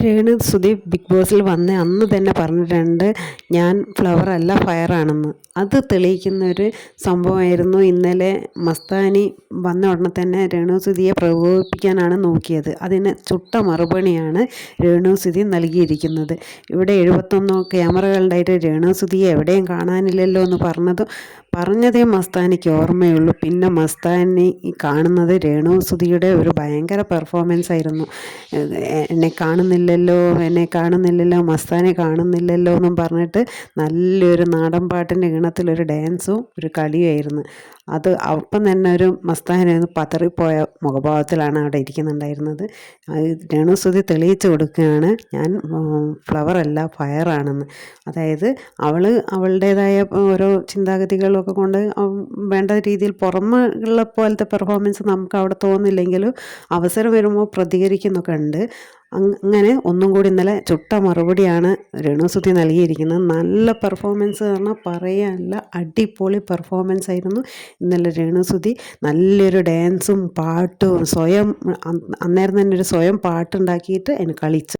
Renu Sudhi big ബോസിൽ വന്ന് അന്ന് തന്നെ പറഞ്ഞിട്ടുണ്ട്, ഞാൻ ഫ്ലവർ അല്ല ഫയറാണെന്ന്. അത് തെളിയിക്കുന്ന ഒരു സംഭവമായിരുന്നു ഇന്നലെ. മസ്താനി വന്ന ഉടനെ തന്നെ രേണു സുധിയെ പ്രകോപിപ്പിക്കാനാണ് നോക്കിയത്. അതിന് ചുട്ട മറുപടിയാണ് രേണു സുധി നൽകിയിരിക്കുന്നത്. ഇവിടെ 71 ക്യാമറകളുണ്ടായിട്ട് രേണു സുധിയെ എവിടെയും കാണാനില്ലല്ലോ എന്ന് പറഞ്ഞതേ മസ്താനിക്ക് ഓർമ്മയുള്ളൂ. പിന്നെ മസ്താനി കാണുന്നത് രേണു സുധിയുടെ ഒരു ഭയങ്കര പെർഫോമൻസ് ആയിരുന്നു. എന്നെ കാണുന്നില്ലല്ലോ മസ്താനെ കാണുന്നില്ലല്ലോ എന്നും പറഞ്ഞിട്ട് നല്ലൊരു നാടൻ പാട്ടിൻ്റെ ഈണത്തിലൊരു ഡാൻസും ഒരു കളിയുമായിരുന്നു. അത് അപ്പം തന്നെ ഒരു മസ്താനി പതറിപ്പോയ മുഖഭാവത്തിലാണ് അവിടെ ഇരിക്കുന്നുണ്ടായിരുന്നത്. രേണു സുധി തെളിയിച്ചു കൊടുക്കുകയാണ്, ഞാൻ ഫ്ലവർ അല്ല ഫയറാണെന്ന്. അതായത് അവളുടേതായ ഓരോ ചിന്താഗതികളൊക്കെ കൊണ്ട് വേണ്ട രീതിയിൽ പുറമെ ഉള്ള പോലത്തെ പെർഫോമൻസ് നമുക്ക് അവിടെ തോന്നില്ലെങ്കിലും അവസരം വരുമ്പോൾ പ്രതികരിക്കുന്നൊക്കെ ഉണ്ട്. അങ്ങനെ ഒന്നും കൂടി ഇന്നലെ ചുട്ട മറുപടിയാണ് രേണു സുധി നൽകിയിരിക്കുന്നത്. നല്ല പെർഫോമൻസ് പറഞ്ഞാൽ പറയാനില്ല, അടിപൊളി പെർഫോമൻസ് ആയിരുന്നു ഇന്നലെ രേണു സുധി. നല്ലൊരു ഡാൻസും പാട്ടും അന്നേരം തന്നെ ഒരു സ്വയം പാട്ടുണ്ടാക്കിയിട്ട് അതിന് കളിച്ചു.